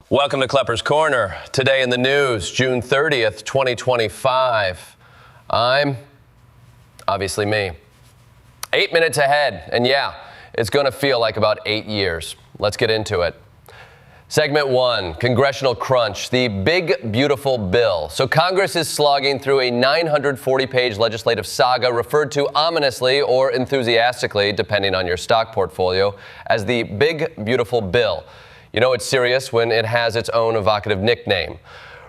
Welcome to Klepper's Corner. Today in the news, June 30th, 2025. I'm obviously me. 8 minutes ahead, and yeah, it's going to feel like about 8 years. Let's get into it. Segment 1, Congressional Crunch, the big, beautiful bill. So Congress is slogging through a 940-page legislative saga referred to ominously or enthusiastically, depending on your stock portfolio, as the big, beautiful bill. You know it's serious when it has its own evocative nickname.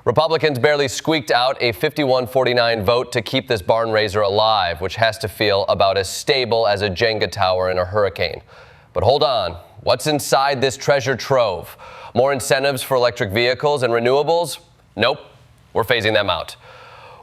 Republicans barely squeaked out a 51-49 vote to keep this barn raiser alive, which has to feel about as stable as a Jenga tower in a hurricane. But hold on, what's inside this treasure trove? More incentives for electric vehicles and renewables? Nope, we're phasing them out.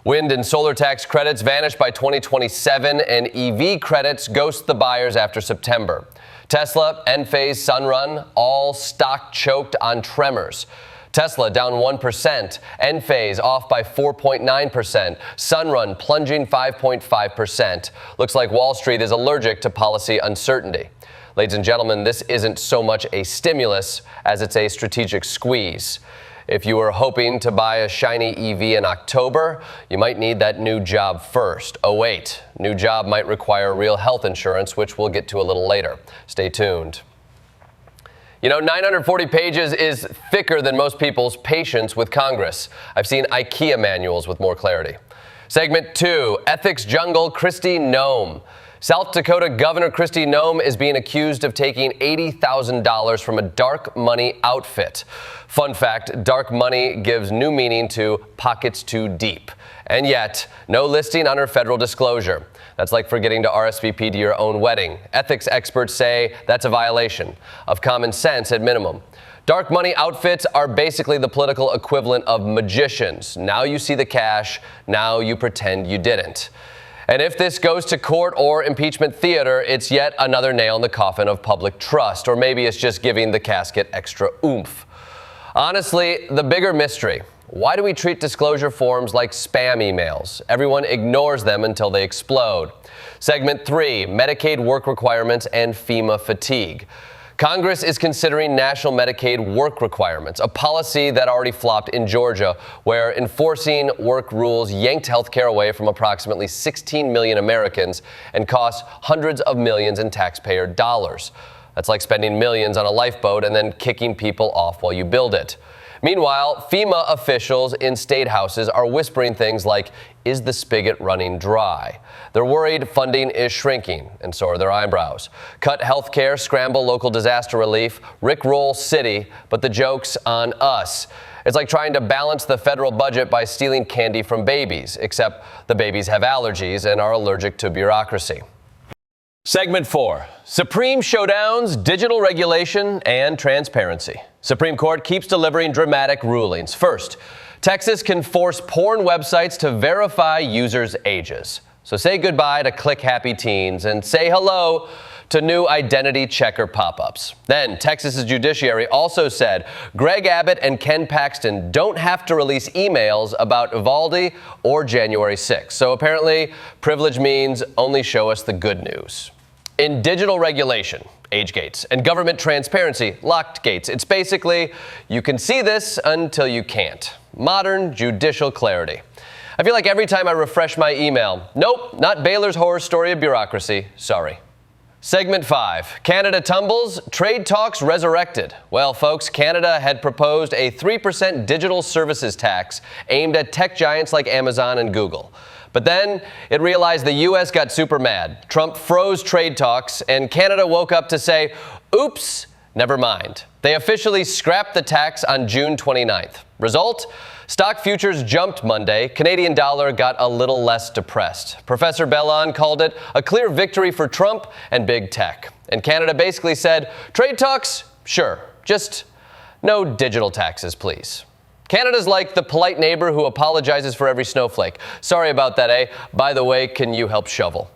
Wind and solar tax credits vanish by 2027, and EV credits ghost the buyers after September. Tesla, Enphase, Sunrun, all stock choked on tremors. Tesla down 1%, Enphase off by 4.9%, Sunrun plunging 5.5%. Looks like Wall Street is allergic to policy uncertainty. Ladies and gentlemen, this isn't so much a stimulus as it's a strategic squeeze. If you were hoping to buy a shiny EV in October, you might need that new job first. Oh wait, new job might require real health insurance, which we'll get to a little later. Stay tuned. You know, 940 pages is thicker than most people's patience with Congress. I've seen IKEA manuals with more clarity. Segment 2, Ethics Jungle Kristi Noem. South Dakota Governor Kristi Noem is being accused of taking $80,000 from a dark money outfit. Fun fact, dark money gives new meaning to pockets too deep. And yet, no listing on her federal disclosure. That's like forgetting to RSVP to your own wedding. Ethics experts say that's a violation of common sense at minimum. Dark money outfits are basically the political equivalent of magicians. Now you see the cash, now you pretend you didn't. And if this goes to court or impeachment theater, it's yet another nail in the coffin of public trust, or maybe it's just giving the casket extra oomph. Honestly, the bigger mystery, why do we treat disclosure forms like spam emails? Everyone ignores them until they explode. Segment 3, Medicaid work requirements and FEMA fatigue. Congress is considering national Medicaid work requirements, a policy that already flopped in Georgia, where enforcing work rules yanked health care away from approximately 16 million Americans and cost hundreds of millions in taxpayer dollars. That's like spending millions on a lifeboat and then kicking people off while you build it. Meanwhile, FEMA officials in state houses are whispering things like, is the spigot running dry? They're worried funding is shrinking, and so are their eyebrows. Cut health care, scramble local disaster relief, rickroll city, but the joke's on us. It's like trying to balance the federal budget by stealing candy from babies, except the babies have allergies and are allergic to bureaucracy. Segment 4, Supreme Showdowns, Digital Regulation, and Transparency. Supreme Court keeps delivering dramatic rulings. First, Texas can force porn websites to verify users' ages. So say goodbye to click-happy teens and say hello to new identity checker pop-ups. Then, Texas's judiciary also said Greg Abbott and Ken Paxton don't have to release emails about Uvalde or January 6th. So apparently, privilege means only show us the good news. In digital regulation, age gates, and government transparency, locked gates, it's basically, you can see this until you can't. Modern judicial clarity. I feel like every time I refresh my email, nope, not Baylor's horror story of bureaucracy, sorry. Segment 5, Canada tumbles, trade talks resurrected. Well, folks, Canada had proposed a 3% digital services tax aimed at tech giants like Amazon and Google. But then it realized the U.S. got super mad. Trump froze trade talks, and Canada woke up to say, oops, never mind. They officially scrapped the tax on June 29th. Result? Stock futures jumped Monday. Canadian dollar got a little less depressed. Professor Bellon called it a clear victory for Trump and big tech. And Canada basically said, trade talks? Sure, just no digital taxes, please. Canada's like the polite neighbor who apologizes for every snowflake. Sorry about that, eh? By the way, can you help shovel?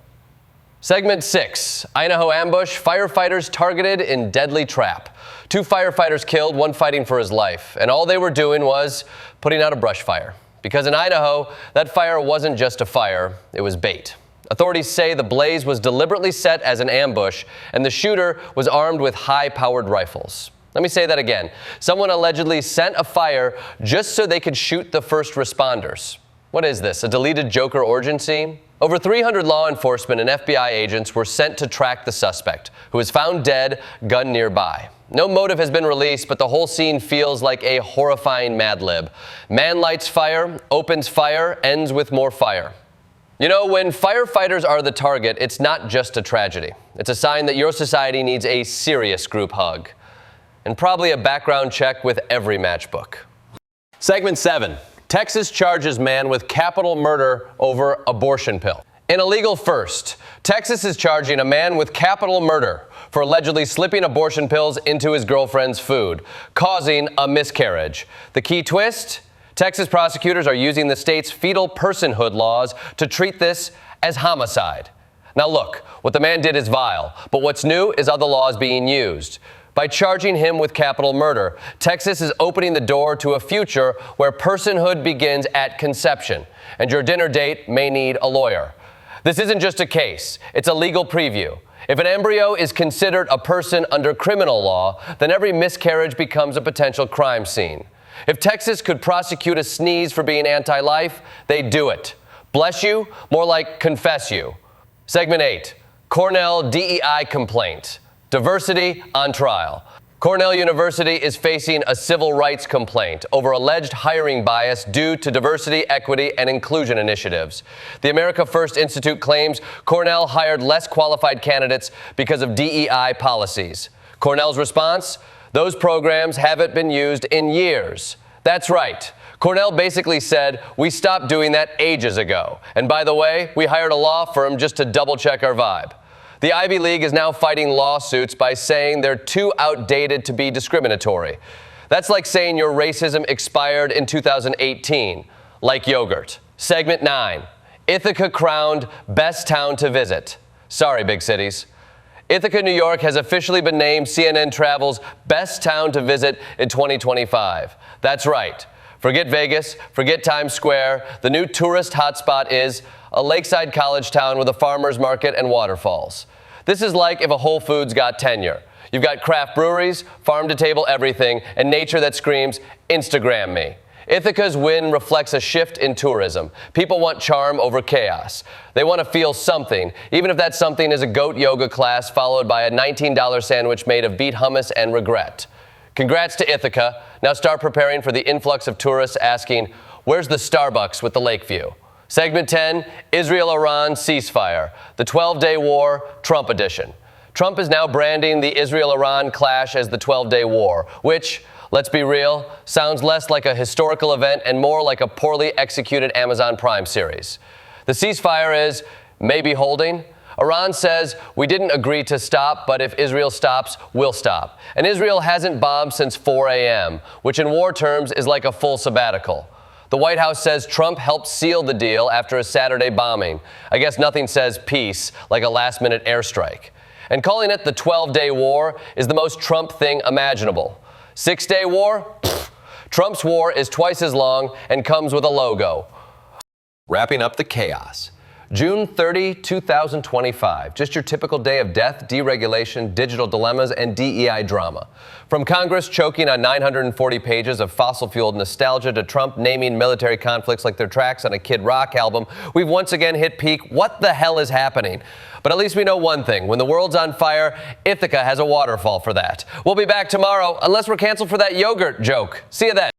Segment 6, Idaho Ambush, firefighters targeted in deadly trap. 2 firefighters killed, one fighting for his life, and all they were doing was putting out a brush fire. Because in Idaho, that fire wasn't just a fire, it was bait. Authorities say the blaze was deliberately set as an ambush, and the shooter was armed with high-powered rifles. Let me say that again. Someone allegedly sent a fire just so they could shoot the first responders. What is this, a deleted Joker origin scene? Over 300 law enforcement and FBI agents were sent to track the suspect, who was found dead, gun nearby. No motive has been released, but the whole scene feels like a horrifying Mad Lib. Man lights fire, opens fire, ends with more fire. You know, when firefighters are the target, it's not just a tragedy. It's a sign that your society needs a serious group hug. And probably a background check with every matchbook. Segment 7. Texas charges man with capital murder over abortion pill. In a legal first, Texas is charging a man with capital murder for allegedly slipping abortion pills into his girlfriend's food, causing a miscarriage. The key twist? Texas prosecutors are using the state's fetal personhood laws to treat this as homicide. Now look, what the man did is vile, but what's new is other laws being used. By charging him with capital murder, Texas is opening the door to a future where personhood begins at conception, and your dinner date may need a lawyer. This isn't just a case, it's a legal preview. If an embryo is considered a person under criminal law, then every miscarriage becomes a potential crime scene. If Texas could prosecute a sneeze for being anti-life, they'd do it. Bless you, more like confess you. Segment 8, Cornell DEI Complaint. Diversity on trial. Cornell University is facing a civil rights complaint over alleged hiring bias due to diversity, equity, and inclusion initiatives. The America First Institute claims Cornell hired less qualified candidates because of DEI policies. Cornell's response? Those programs haven't been used in years. That's right. Cornell basically said, we stopped doing that ages ago. And by the way, we hired a law firm just to double check our vibe. The Ivy League is now fighting lawsuits by saying they're too outdated to be discriminatory. That's like saying your racism expired in 2018, like yogurt. Segment 9, Ithaca crowned best town to visit. Sorry, big cities. Ithaca, New York has officially been named CNN Travel's best town to visit in 2025. That's right. Forget Vegas, forget Times Square. The new tourist hotspot is a lakeside college town with a farmer's market and waterfalls. This is like if a Whole Foods got tenure. You've got craft breweries, farm-to-table everything, and nature that screams, Instagram me. Ithaca's win reflects a shift in tourism. People want charm over chaos. They want to feel something, even if that something is a goat yoga class followed by a $19 sandwich made of beet hummus and regret. Congrats to Ithaca. Now start preparing for the influx of tourists asking, where's the Starbucks with the lake view? Segment 10, Israel-Iran ceasefire, the 12-day war, Trump edition. Trump is now branding the Israel-Iran clash as the 12-day war, which, let's be real, sounds less like a historical event and more like a poorly executed Amazon Prime series. The ceasefire is maybe holding. Iran says, we didn't agree to stop, but if Israel stops, we'll stop. And Israel hasn't bombed since 4 a.m., which in war terms is like a full sabbatical. The White House says Trump helped seal the deal after a Saturday bombing. I guess nothing says peace like a last-minute airstrike. And calling it the 12-day war is the most Trump thing imaginable. 6-day war? Pfft. Trump's war is twice as long and comes with a logo. Wrapping up the chaos. June 30, 2025. Just your typical day of death, deregulation, digital dilemmas, and DEI drama. From Congress choking on 940 pages of fossil-fueled nostalgia to Trump naming military conflicts like their tracks on a Kid Rock album, we've once again hit peak. What the hell is happening? But at least we know one thing. When the world's on fire, Ithaca has a waterfall for that. We'll be back tomorrow, unless we're canceled for that yogurt joke. See you then.